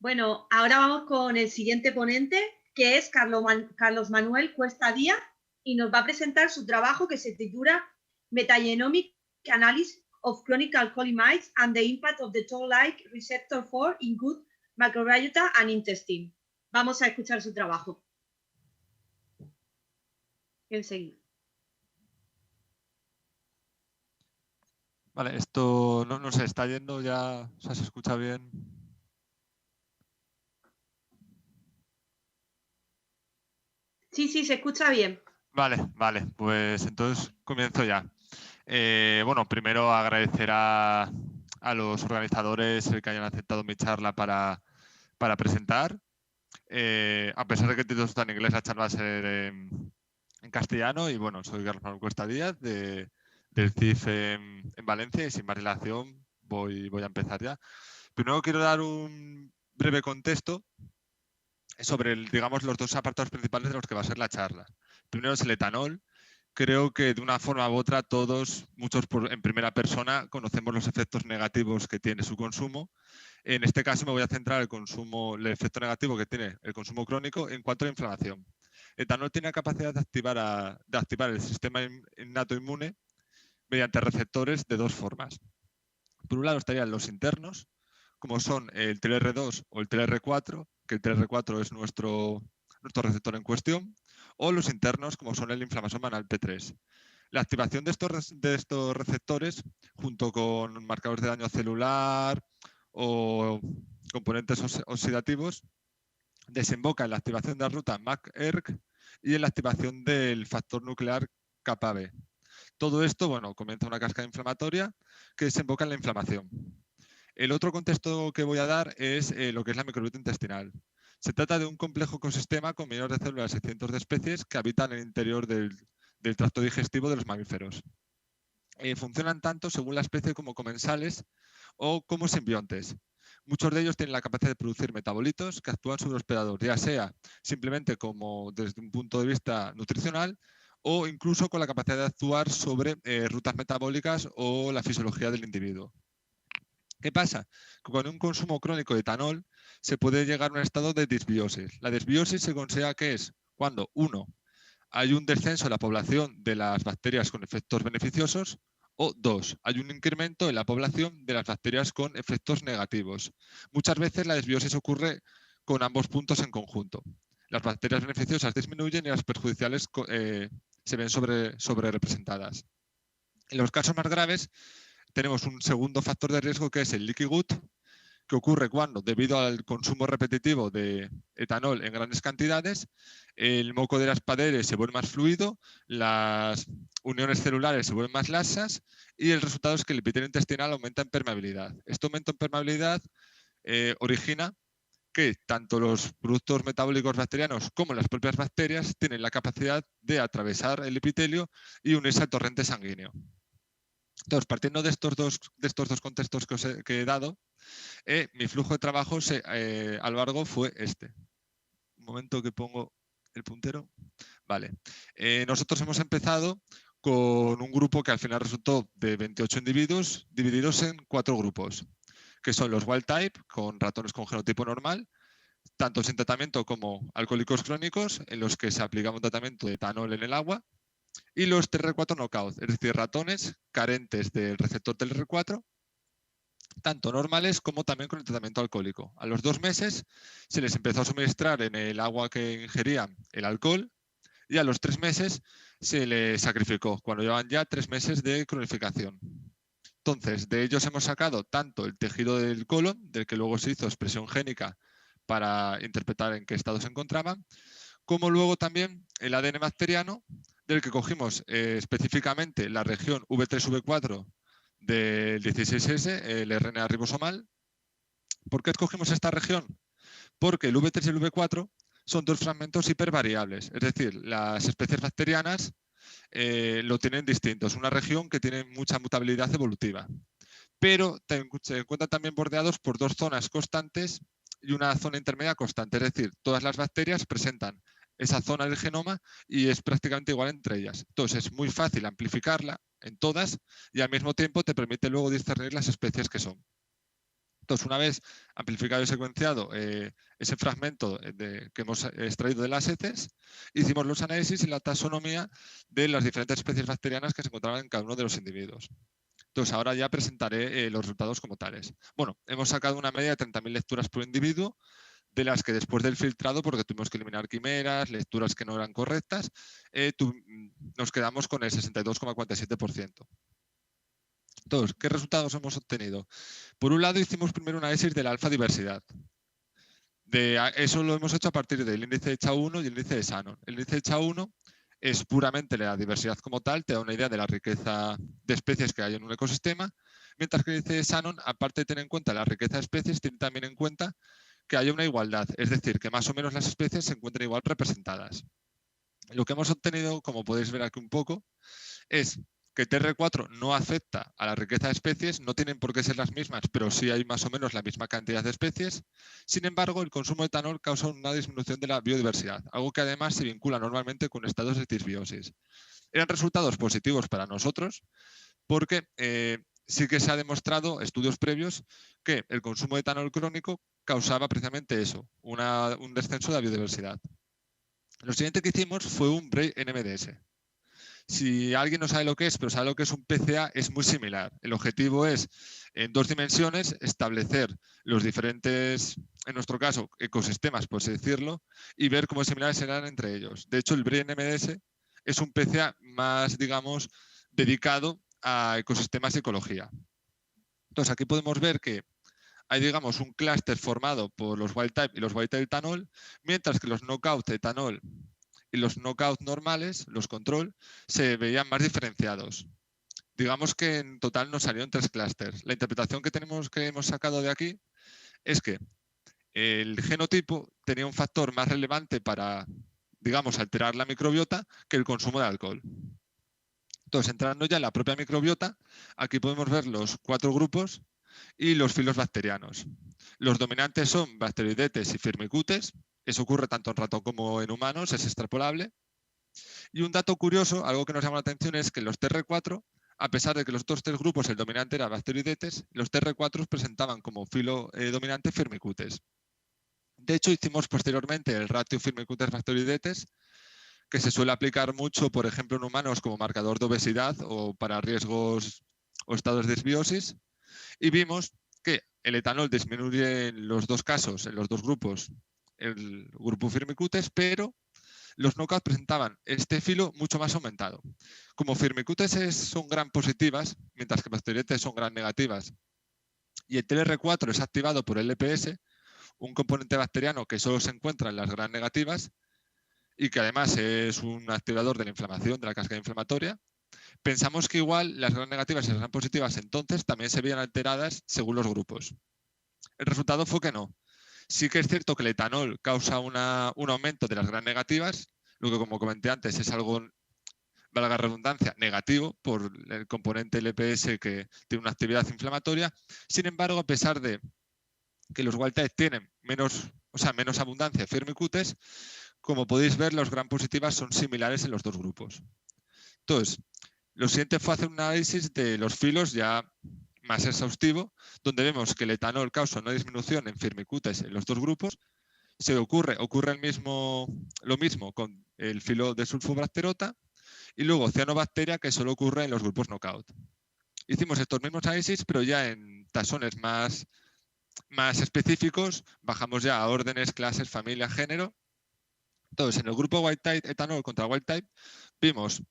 Bueno, ahora vamos con el siguiente ponente, que es Carlos Manuel Cuesta Díaz, y nos va a presentar su trabajo que se titula Metagenomic Analysis of Chronic Alcoholic Mice and the Impact of the Toll-like Receptor 4 in Gut Microbiota and Intestine. Vamos a escuchar su trabajo. Enseguida. Vale, esto no sé, está yendo ya, o sea, se escucha bien. Sí, se escucha bien. Vale, pues entonces comienzo ya. Bueno, primero agradecer a los organizadores el que hayan aceptado mi charla para presentar. A pesar de que el título está en inglés, la charla va a ser en castellano. Y bueno, soy Carlos Manuel Cuesta Díaz del CIF en Valencia, y sin más relación voy a empezar ya. Primero quiero dar un breve contexto sobre, digamos, los dos apartados principales de los que va a ser la charla. Primero es el etanol. Creo que de una forma u otra muchos en primera persona, conocemos los efectos negativos que tiene su consumo. En este caso me voy a centrar el efecto negativo que tiene el consumo crónico en cuanto a la inflamación. El etanol tiene la capacidad de activar el sistema innato inmune mediante receptores de dos formas. Por un lado estarían los internos, como son el TLR2 o el TLR4, que el TLR4 es nuestro receptor en cuestión, o los internos, como son el inflammasoma banal P3. La activación de estos receptores, junto con marcadores de daño celular o componentes oxidativos, desemboca en la activación de la ruta MAC-ERK y en la activación del factor nuclear kappa-B. Todo esto, bueno, comienza una cascada inflamatoria que desemboca en la inflamación. El otro contexto que voy a dar es lo que es la microbiota intestinal. Se trata de un complejo ecosistema con millones de células y cientos de especies que habitan en el interior del tracto digestivo de los mamíferos. Funcionan tanto según la especie como comensales o como simbiontes. Muchos de ellos tienen la capacidad de producir metabolitos que actúan sobre el hospedador, ya sea simplemente como desde un punto de vista nutricional o incluso con la capacidad de actuar sobre rutas metabólicas o la fisiología del individuo. ¿Qué pasa? Que con un consumo crónico de etanol se puede llegar a un estado de disbiosis. La disbiosis se considera que es cuando, uno, hay un descenso en la población de las bacterias con efectos beneficiosos, o dos, hay un incremento en la población de las bacterias con efectos negativos. Muchas veces la desbiosis ocurre con ambos puntos en conjunto. Las bacterias beneficiosas disminuyen y las perjudiciales se ven sobre representadas. En los casos más graves tenemos un segundo factor de riesgo, que es el leaky gut, que ocurre cuando, debido al consumo repetitivo de etanol en grandes cantidades, el moco de las paredes se vuelve más fluido, las uniones celulares se vuelven más lasas y el resultado es que el epitelio intestinal aumenta en permeabilidad. Este aumento en permeabilidad origina que tanto los productos metabólicos bacterianos como las propias bacterias tienen la capacidad de atravesar el epitelio y unirse al torrente sanguíneo. Entonces, partiendo de estos dos contextos que he dado, mi flujo de trabajo a lo largo fue este. Un momento que pongo el puntero. Vale. Nosotros hemos empezado con un grupo que al final resultó de 28 individuos divididos en 4 grupos, que son los wild type, con ratones con genotipo normal, tanto sin tratamiento como alcohólicos crónicos, en los que se aplicaba un tratamiento de etanol en el agua, y los TLR4 knockout, es decir, ratones carentes del receptor TLR4, tanto normales como también con el tratamiento alcohólico. A los 2 meses se les empezó a suministrar en el agua que ingerían el alcohol, y a los 3 meses se les sacrificó, cuando llevan ya 3 meses de cronificación. Entonces, de ellos hemos sacado tanto el tejido del colon, del que luego se hizo expresión génica para interpretar en qué estado se encontraban, como luego también el ADN bacteriano, del que cogimos específicamente la región V3-V4 del 16S, el RNA ribosomal. ¿Por qué escogimos esta región? Porque el V3 y el V4 son dos fragmentos hipervariables, es decir, las especies bacterianas lo tienen distinto. Es una región que tiene mucha mutabilidad evolutiva, pero se encuentran también bordeados por dos zonas constantes y una zona intermedia constante, es decir, todas las bacterias presentan esa zona del genoma y es prácticamente igual entre ellas. Entonces es muy fácil amplificarla en todas y al mismo tiempo te permite luego discernir las especies que son. Entonces, una vez amplificado y secuenciado ese fragmento que hemos extraído de las heces, hicimos los análisis y la taxonomía de las diferentes especies bacterianas que se encontraban en cada uno de los individuos. Entonces, ahora ya presentaré los resultados como tales. Bueno, hemos sacado una media de 30.000 lecturas por individuo, de las que después del filtrado, porque tuvimos que eliminar quimeras, lecturas que no eran correctas, nos quedamos con el 62,47%. Entonces, ¿qué resultados hemos obtenido? Por un lado, hicimos primero un análisis de la alfa diversidad. Eso lo hemos hecho a partir del índice de CHA1 y el índice de Shannon. El índice de CHA1 es puramente la diversidad como tal, te da una idea de la riqueza de especies que hay en un ecosistema, mientras que el índice de Shannon, aparte de tener en cuenta la riqueza de especies, tiene también en cuenta que haya una igualdad, es decir, que más o menos las especies se encuentren igual representadas. Lo que hemos obtenido, como podéis ver aquí un poco, es que TR4 no afecta a la riqueza de especies, no tienen por qué ser las mismas, pero sí hay más o menos la misma cantidad de especies. Sin embargo, el consumo de etanol causa una disminución de la biodiversidad, algo que además se vincula normalmente con estados de disbiosis. Eran resultados positivos para nosotros porque sí que se ha demostrado, estudios previos, que el consumo de etanol crónico causaba precisamente eso, un descenso de la biodiversidad. Lo siguiente que hicimos fue un Brain-NMDS. Si alguien no sabe lo que es, pero sabe lo que es un PCA, es muy similar. El objetivo es, en 2 dimensiones, establecer los diferentes, en nuestro caso, ecosistemas, por así decirlo, y ver cómo similares serán entre ellos. De hecho, el Brain-NMDS es un PCA más, digamos, dedicado a ecosistemas y ecología. Entonces, aquí podemos ver que hay, digamos, un clúster formado por los wild type y los wild type etanol, mientras que los knockout etanol y los knockout normales, los control, se veían más diferenciados. Digamos que en total nos salieron 3 clústeres. La interpretación que hemos sacado de aquí es que el genotipo tenía un factor más relevante para, digamos, alterar la microbiota que el consumo de alcohol. Entonces, entrando ya en la propia microbiota, aquí podemos ver los 4 grupos y los filos bacterianos. Los dominantes son Bacteroidetes y Firmicutes. Eso ocurre tanto en ratón como en humanos, es extrapolable. Y un dato curioso, algo que nos llama la atención, es que los TR4, a pesar de que los otros 3 grupos, el dominante era Bacteroidetes, los TR4 presentaban como filo dominante Firmicutes. De hecho, hicimos posteriormente el ratio Firmicutes-Bacteroidetes, que se suele aplicar mucho, por ejemplo, en humanos como marcador de obesidad o para riesgos o estados de disbiosis, y vimos que el etanol disminuye en los 2 casos, en los 2 grupos, el grupo Firmicutes, pero los knockout presentaban este filo mucho más aumentado. Como Firmicutes son gran positivas, mientras que Bacteroidetes son gran negativas, y el TLR4 es activado por el LPS, un componente bacteriano que solo se encuentra en las gran negativas y que además es un activador de la inflamación, de la cascada inflamatoria, pensamos que igual las gran negativas y las gran positivas entonces también se veían alteradas según los grupos. El resultado fue que no. Sí que es cierto que el etanol causa un aumento de las gran negativas, lo que como comenté antes es algo, valga la redundancia, negativo por el componente LPS que tiene una actividad inflamatoria. Sin embargo, a pesar de que los wild type tienen menos abundancia de Firmicutes, como podéis ver, las gran positivas son similares en los 2 grupos. Entonces, lo siguiente fue hacer un análisis de los filos ya más exhaustivo, donde vemos que el etanol causa una disminución en Firmicutes en los 2 grupos. Ocurre lo mismo con el filo de sulfobacterota y luego cianobacteria, que solo ocurre en los grupos knockout. Hicimos estos mismos análisis, pero ya en taxones más específicos, bajamos ya a órdenes, clases, familia, género. Entonces, en el grupo wild type, etanol contra wild type, vimos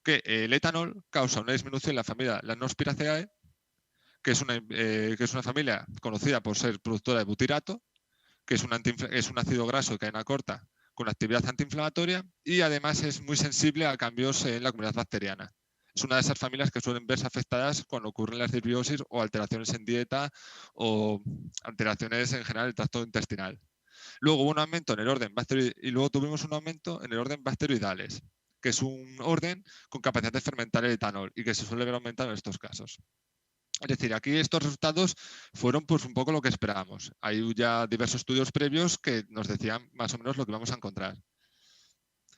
que el etanol causa una disminución en la familia Lasnospiraceae, que es una familia conocida por ser productora de butirato, que es un ácido graso de cadena corta con actividad antiinflamatoria y además es muy sensible a cambios en la comunidad bacteriana. Es una de esas familias que suelen verse afectadas cuando ocurren las disbiosis o alteraciones en dieta o alteraciones en general del tracto intestinal. Luego hubo un aumento en el orden y luego tuvimos un aumento en el orden bacteroidales, que es un orden con capacidad de fermentar el etanol y que se suele ver aumentado en estos casos. Es decir, aquí estos resultados fueron pues un poco lo que esperábamos. Hay ya diversos estudios previos que nos decían más o menos lo que vamos a encontrar.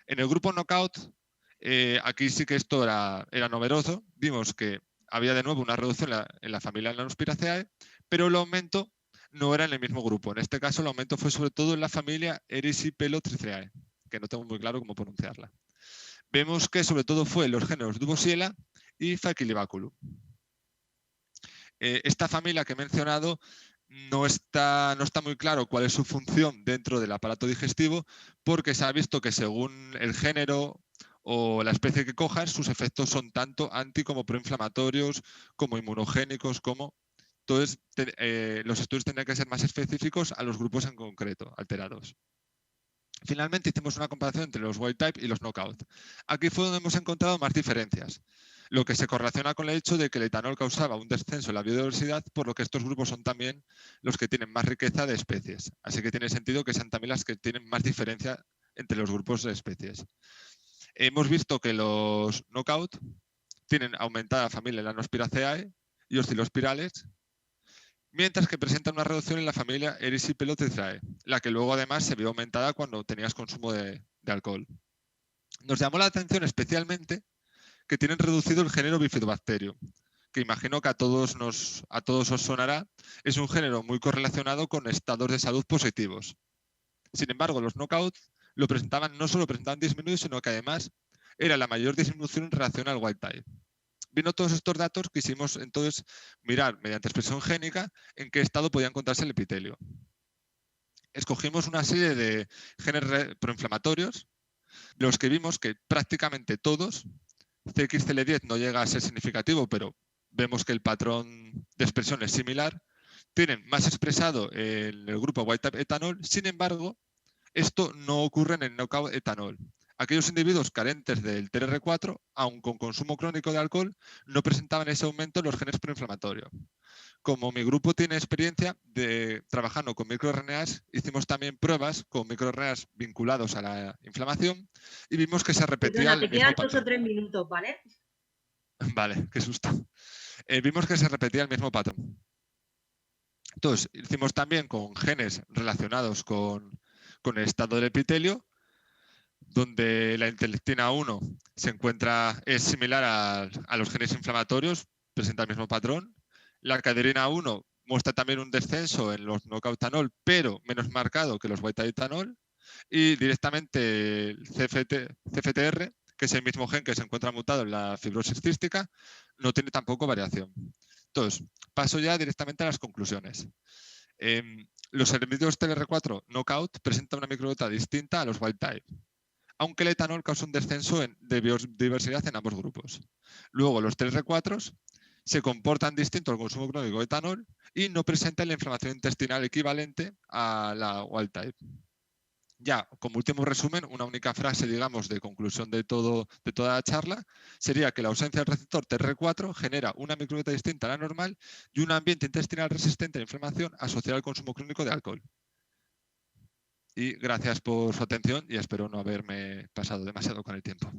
En el grupo knockout, aquí sí que esto era novedoso. Vimos que había de nuevo una reducción en la familia Lasnospiraceae, pero el aumento no era en el mismo grupo. En este caso el aumento fue sobre todo en la familia Erysipelotrichae, que no tengo muy claro cómo pronunciarla. Vemos que sobre todo fue en los géneros Dubosiela y Faecilibaculum. Esta familia que he mencionado no está muy claro cuál es su función dentro del aparato digestivo, porque se ha visto que según el género o la especie que cojas, sus efectos son tanto anti como proinflamatorios, como inmunogénicos, como... Entonces, los estudios tendrían que ser más específicos a los grupos en concreto, alterados. Finalmente hicimos una comparación entre los wild type y los knockout. Aquí fue donde hemos encontrado más diferencias, lo que se correlaciona con el hecho de que el etanol causaba un descenso en la biodiversidad, por lo que estos grupos son también los que tienen más riqueza de especies. Así que tiene sentido que sean también las que tienen más diferencia entre los grupos de especies. Hemos visto que los knockout tienen aumentada familia Lanospiraceae y Oscilospirales, mientras que presentan una reducción en la familia Erysipelotrichae, la que luego además se vio aumentada cuando tenías consumo de alcohol. Nos llamó la atención especialmente que tienen reducido el género Bifidobacterium, que imagino que a todos os sonará, es un género muy correlacionado con estados de salud positivos. Sin embargo, los knockout no solo presentaban disminuido, sino que además era la mayor disminución en relación al wild type. Viendo todos estos datos, quisimos entonces mirar mediante expresión génica en qué estado podía encontrarse el epitelio. Escogimos una serie de genes proinflamatorios, de los que vimos que prácticamente todos, CXCL10 no llega a ser significativo, pero vemos que el patrón de expresión es similar, tienen más expresado en el grupo wild type etanol. Sin embargo, esto no ocurre en el knockout etanol. Aquellos individuos carentes del TRR4, aun con consumo crónico de alcohol, no presentaban ese aumento en los genes proinflamatorios. Como mi grupo tiene experiencia trabajando con microRNAs, hicimos también pruebas con microRNAs vinculados a la inflamación y vimos que se repetía el mismo patrón. Te quedan 2 o 3 minutos, ¿vale? Vale, qué susto. Vimos que se repetía el mismo patrón. Entonces, hicimos también con genes relacionados con el estado del epitelio, donde la interleucina 1 es similar a los genes inflamatorios, presenta el mismo patrón. La caderina 1 muestra también un descenso en los knockout-etanol, pero menos marcado que los white-etanol. Y directamente el CFTR, que es el mismo gen que se encuentra mutado en la fibrosis cística, no tiene tampoco variación. Entonces, paso ya directamente a las conclusiones. Los individuos TLR4 knockout presentan una microbiota distinta a los wild type, aunque el etanol causa un descenso de biodiversidad en ambos grupos. Luego, los TLR4 se comportan distinto al consumo crónico de etanol y no presentan la inflamación intestinal equivalente a la wild type. Ya, como último resumen, una única frase, digamos, de conclusión de toda la charla, sería que la ausencia del receptor TR4 genera una microbiota distinta a la normal y un ambiente intestinal resistente a la inflamación asociado al consumo crónico de alcohol. Y gracias por su atención y espero no haberme pasado demasiado con el tiempo.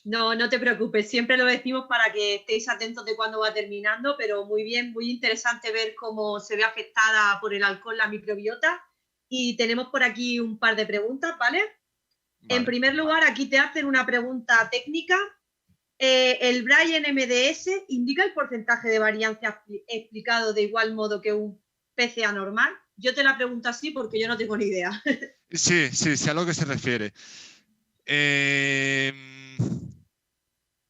No, no te preocupes, siempre lo decimos para que estéis atentos de cuándo va terminando, pero muy bien, muy interesante ver cómo se ve afectada por el alcohol la microbiota. Y tenemos por aquí un par de preguntas, ¿vale? En primer lugar, aquí te hacen una pregunta técnica. ¿El Braille MDS indica el porcentaje de variancia explicado de igual modo que un PCA normal? Yo te la pregunto así porque yo no tengo ni idea. Sí, a lo que se refiere.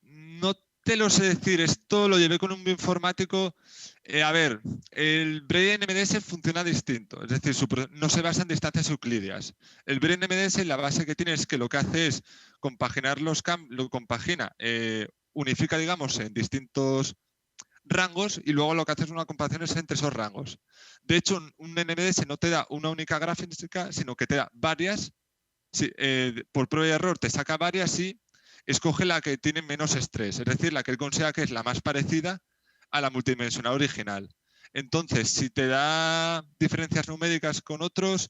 No te lo sé decir, esto lo llevé con un bioinformático. A ver, el Braille NMDS funciona distinto, es decir, no se basa en distancias euclidias. El Braille NMDS, la base que tiene es que lo que hace es compaginar unifica, digamos, en distintos rangos y luego lo que hace es una comparación entre esos rangos. De hecho, un NMDS no te da una única gráfica, sino que te da varias. Sí, por prueba y error te saca varias y escoge la que tiene menos estrés, es decir, la que él considera que es la más parecida a la multidimensional original. Entonces, si te da diferencias numéricas con otros,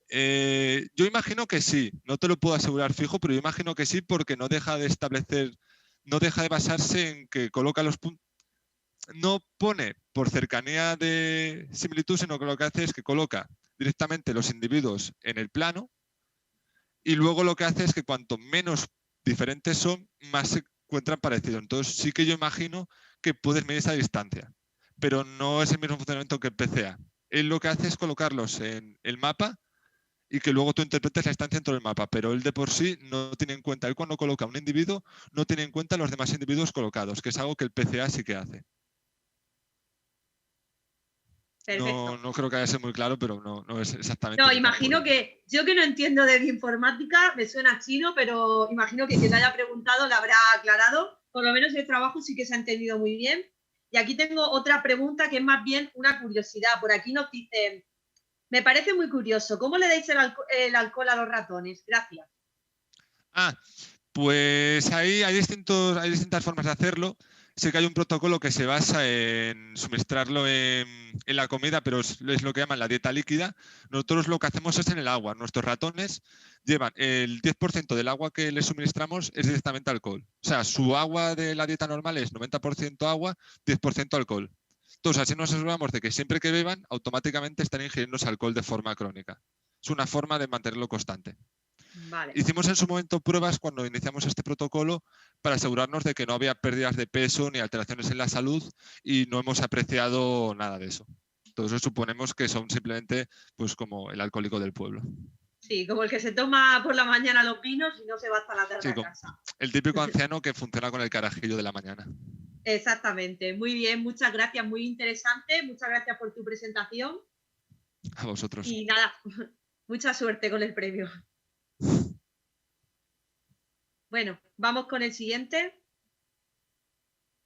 yo imagino que sí, no te lo puedo asegurar fijo, pero yo imagino que sí porque no deja de basarse en que coloca los puntos, no pone por cercanía de similitud, sino que lo que hace es que coloca directamente los individuos en el plano y luego lo que hace es que cuanto menos diferentes son, más se encuentran parecidos. Entonces sí que yo imagino que puedes medir esa distancia, pero no es el mismo funcionamiento que el PCA. Él lo que hace es colocarlos en el mapa y que luego tú interpretes la estancia dentro del mapa, pero él de por sí no tiene en cuenta, él cuando coloca un individuo no tiene en cuenta los demás individuos colocados, que es algo que el PCA sí que hace. Perfecto. No creo que haya sido muy claro, pero no es exactamente. No, imagino que yo que no entiendo de bioinformática, me suena chino, pero imagino que quien le haya preguntado la habrá aclarado. Por lo menos el trabajo sí que se ha entendido muy bien. Y aquí tengo otra pregunta que es más bien una curiosidad. Por aquí nos dicen, me parece muy curioso, ¿cómo le dais el alcohol a los ratones? Gracias. Pues ahí hay distintas formas de hacerlo. Sé que hay un protocolo que se basa en suministrarlo en la comida, pero es lo que llaman la dieta líquida. Nosotros lo que hacemos es en el agua. Nuestros ratones llevan el 10% del agua que les suministramos es directamente alcohol. O sea, su agua de la dieta normal es 90% agua, 10% alcohol. Entonces, así nos aseguramos de que siempre que beban, automáticamente están ingiriendo ese alcohol de forma crónica. Es una forma de mantenerlo constante. Vale. Hicimos en su momento pruebas cuando iniciamos este protocolo para asegurarnos de que no había pérdidas de peso ni alteraciones en la salud y no hemos apreciado nada de eso. Entonces suponemos que son simplemente pues como el alcohólico del pueblo. Sí, como el que se toma por la mañana los vinos y no se va hasta la tarde a casa. El típico anciano que funciona con el carajillo de la mañana. Exactamente. Muy bien, muchas gracias, muy interesante. Muchas gracias por tu presentación. A vosotros. Y nada, mucha suerte con el premio. Bueno, vamos con el siguiente.